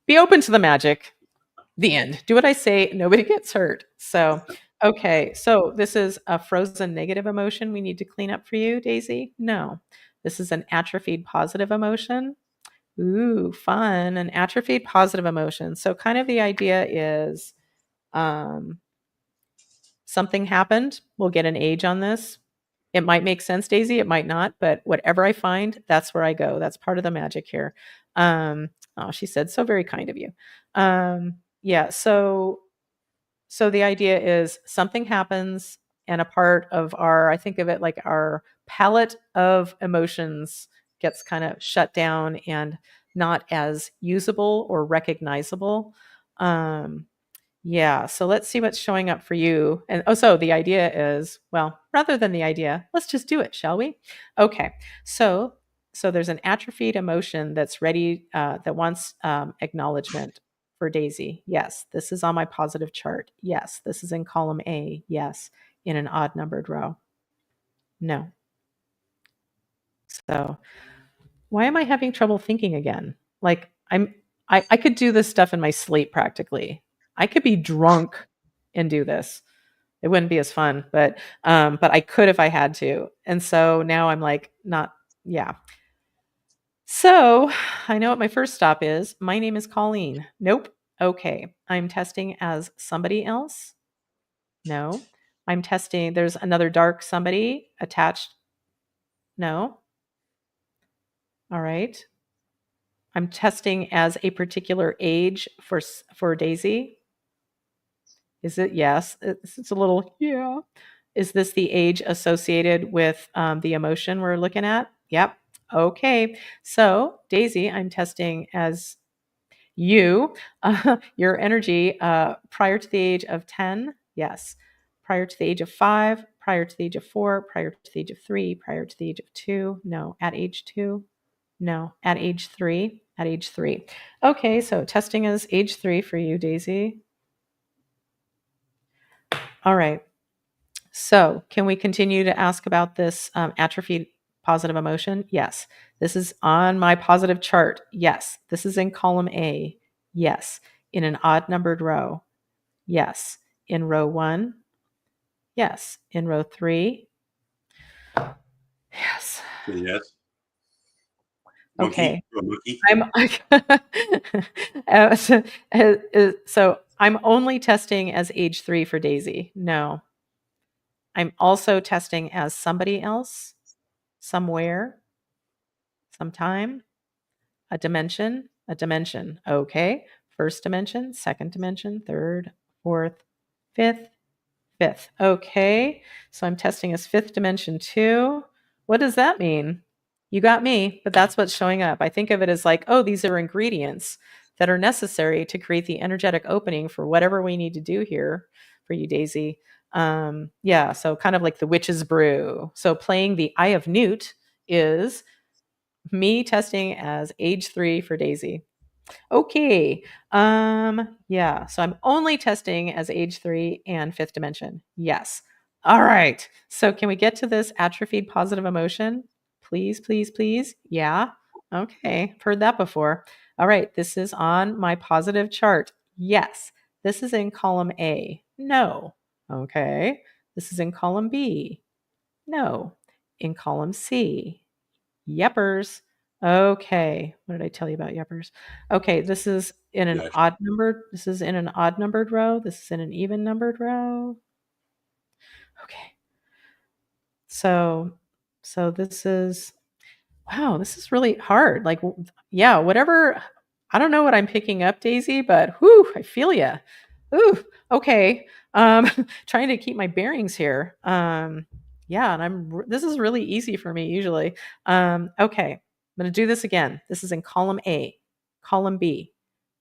Be open to the magic. The end. Do what I say. Nobody gets hurt. So, okay. So this is a frozen negative emotion we need to clean up for you, Daisy? No. This is an atrophied positive emotion. Ooh, fun. An atrophied positive emotion. So kind of the idea is something happened. We'll get an age on this. It might make sense, Daisy. It might not, but whatever I find, that's where I go. That's part of the magic here. Oh, she said, so very kind of you. Yeah. So the idea is something happens and a part of I think of it like our palette of emotions gets kind of shut down and not as usable or recognizable. Yeah, so let's see what's showing up for you. And so the idea is, well, rather than the idea, let's just do it, shall we? Okay, so there's an atrophied emotion that's ready, that wants acknowledgement for Daisy. Yes, this is on my positive chart. Yes, this is in column A. Yes, in an odd numbered row. No. So why am I having trouble thinking again? Like I could do this stuff in my sleep practically. I could be drunk and do this. It wouldn't be as fun, but I could if I had to. And so now I'm like not, yeah. So I know what my first stop is. My name is Colleen. Nope. Okay. I'm testing as somebody else. No. I'm testing. There's another dark somebody attached. No. All right. I'm testing as a particular age for Daisy. Is it? Yes. It's a little, yeah. Is this the age associated with the emotion we're looking at? Yep. Okay. So, Daisy, I'm testing as you, your energy prior to the age of 10. Yes. Prior to the age of 5, prior to the age of 4, prior to the age of 3, prior to the age of 2. No. At age 2. No. At age 3. At age 3. Okay. So, testing as age 3 for you, Daisy. All right. So, can we continue to ask about this atrophied positive emotion? Yes. This is on my positive chart. Yes. This is in column A. Yes. In an odd numbered row. Yes. In row 1. Yes. In row 3. Yes. Yes. Okay. Monkey. I'm so I'm only testing as age 3 for Daisy. No. I'm also testing as somebody else, somewhere, sometime, a dimension. Okay. First dimension, second dimension, third, fourth, fifth. Okay. So I'm testing as fifth dimension too. What does that mean? You got me, but that's what's showing up. I think of it as like, oh, these are ingredients that are necessary to create the energetic opening for whatever we need to do here for you, Daisy. Yeah, so kind of like the witch's brew. So playing the Eye of Newt is me testing as age 3 for Daisy. Okay. Yeah. So I'm only testing as age 3 and fifth dimension. Yes. All right. So can we get to this atrophied positive emotion? Please, please, please. Yeah. Okay. I've heard that before. All right. This is on my positive chart. Yes. This is in column A. No. Okay. This is in column B. No. In column C. Yeppers. Okay. What did I tell you about yeppers? Okay, this is in an odd numbered. This is in an odd numbered row. This is in an even numbered row. Okay. So this is, wow, this is really hard. Like, yeah, whatever. I don't know what I'm picking up, Daisy, but whew, I feel ya. Ooh, okay. Trying to keep my bearings here. Yeah, and this is really easy for me usually. Okay, I'm going to do this again. This is in column A, column B,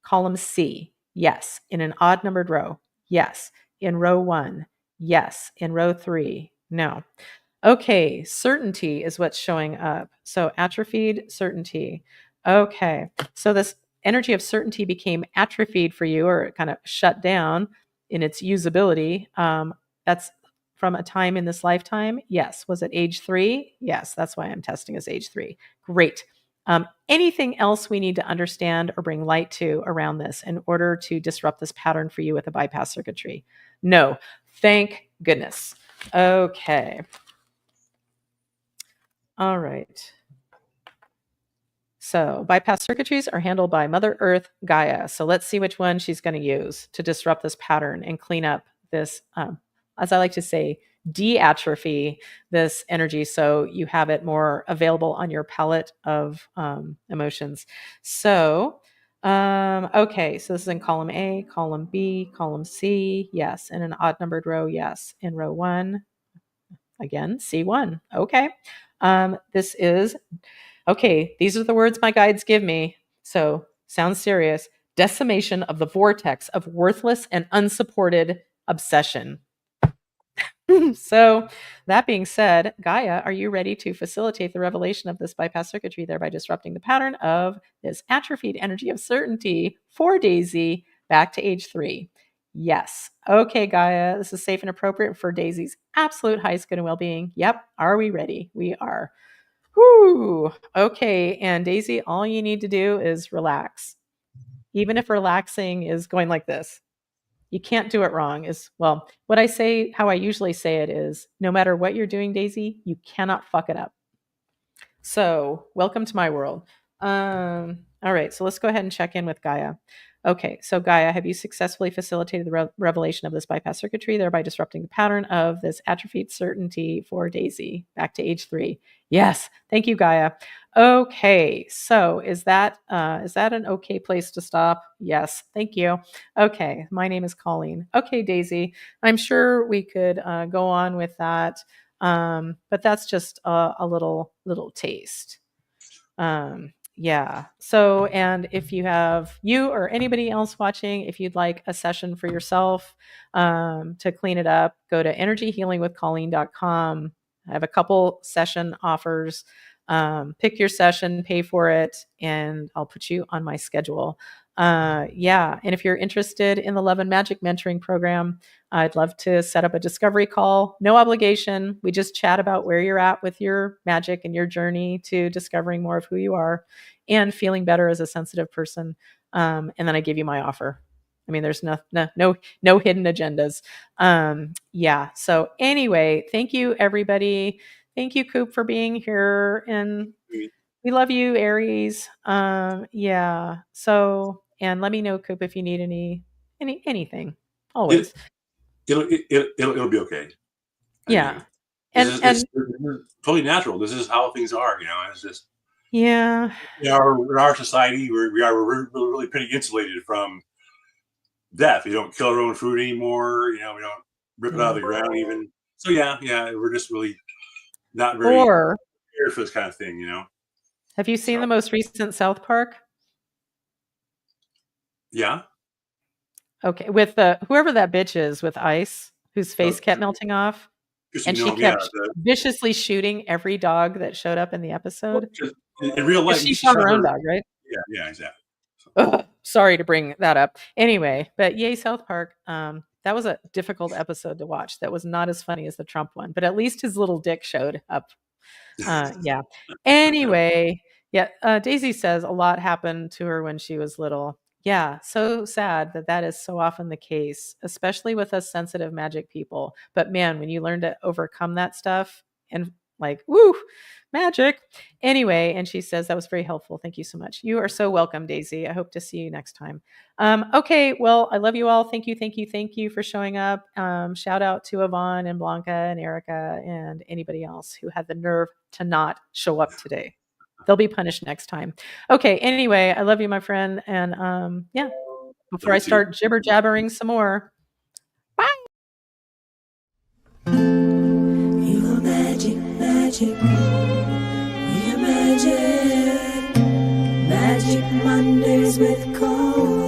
column C. Yes, in an odd numbered row. Yes, in row 1. Yes, in row 3. No. Okay, certainty is what's showing up. So atrophied certainty. Okay, so this energy of certainty became atrophied for you, or it kind of shut down in its usability. That's from a time in this lifetime. Yes. Was it age 3? Yes. That's why I'm testing as age 3. Great. Anything else we need to understand or bring light to around this in order to disrupt this pattern for you with a bypass circuitry? No. Thank goodness. Okay. All right. So bypass circuitries are handled by Mother Earth Gaia. So let's see which one she's going to use to disrupt this pattern and clean up this, as I like to say, de-atrophy this energy so you have it more available on your palette of emotions. So, okay, so this is in column A, column B, column C, yes. In an odd numbered row, yes. In row 1, again, C1. Okay. This is, okay, these are the words my guides give me. So sounds serious. Decimation of the vortex of worthless and unsupported obsession. So that being said, Gaia, are you ready to facilitate the revelation of this bypass circuitry, thereby disrupting the pattern of this atrophied energy of certainty for Daisy back to age 3? Yes. Okay, Gaia, this is safe and appropriate for Daisy's absolute highest good and well-being. Yep. Are we ready? We are. Whoo. Okay. And Daisy, all you need to do is relax. Even if relaxing is going like this. You can't do it wrong is, well, what I say, how I usually say it is, no matter what you're doing, Daisy, you cannot fuck it up. So welcome to my world. All right, so let's go ahead and check in with Gaia. Okay, so Gaia, have you successfully facilitated the revelation of this bypass circuitry, thereby disrupting the pattern of this atrophied certainty for Daisy back to age 3? Yes, thank you, Gaia. Okay, so is that an okay place to stop? Yes, thank you. Okay, my name is Colleen. Okay, Daisy, I'm sure we could go on with that, but that's just a little taste. Yeah. So, and if you have, you or anybody else watching, if you'd like a session for yourself to clean it up, go to energyhealingwithcolleen.com. I have a couple session offers. Pick your session, pay for it, and I'll put you on my schedule. Yeah. And if you're interested in the Love and Magic mentoring program, I'd love to set up a discovery call. No obligation. We just chat about where you're at with your magic and your journey to discovering more of who you are and feeling better as a sensitive person. And then I give you my offer. I mean, there's no hidden agendas. Yeah. So anyway, thank you, everybody. Thank you, Coop, for being here. And we love you, Aries. Yeah. So, and let me know, Coop, if you need anything. Always. It'll be okay. Yeah. This is totally natural. This is how things are. It's just, yeah. In our society, we're really pretty insulated from death. We don't kill our own food anymore. We don't rip it out of the ground even. So yeah, we're just really not very prepared for this kind of thing. Have you seen the most recent South Park? Yeah. Okay, with whoever that bitch is with ice, whose face kept melting off, and she kept viciously shooting every dog that showed up in the episode. In real life, she shot her own dog, right? Yeah, exactly. Ugh, sorry to bring that up. Anyway, but yay, South Park. That was a difficult episode to watch. That was not as funny as the Trump one, but at least his little dick showed up. Yeah. Anyway, yeah. Daisy says a lot happened to her when she was little. Yeah, so sad that is so often the case, especially with us sensitive magic people. But man, when you learn to overcome that stuff and like, woo, magic. Anyway, and she says that was very helpful. Thank you so much. You are so welcome, Daisy. I hope to see you next time. Okay, well, I love you all. Thank you for showing up. Shout out to Yvonne and Blanca and Erica and anybody else who had the nerve to not show up today. They'll be punished next time. Okay, anyway, I love you, my friend. And yeah, before I start jibber jabbering some more, bye. You are magic, magic. We are magic. Magic Mondays with Cole.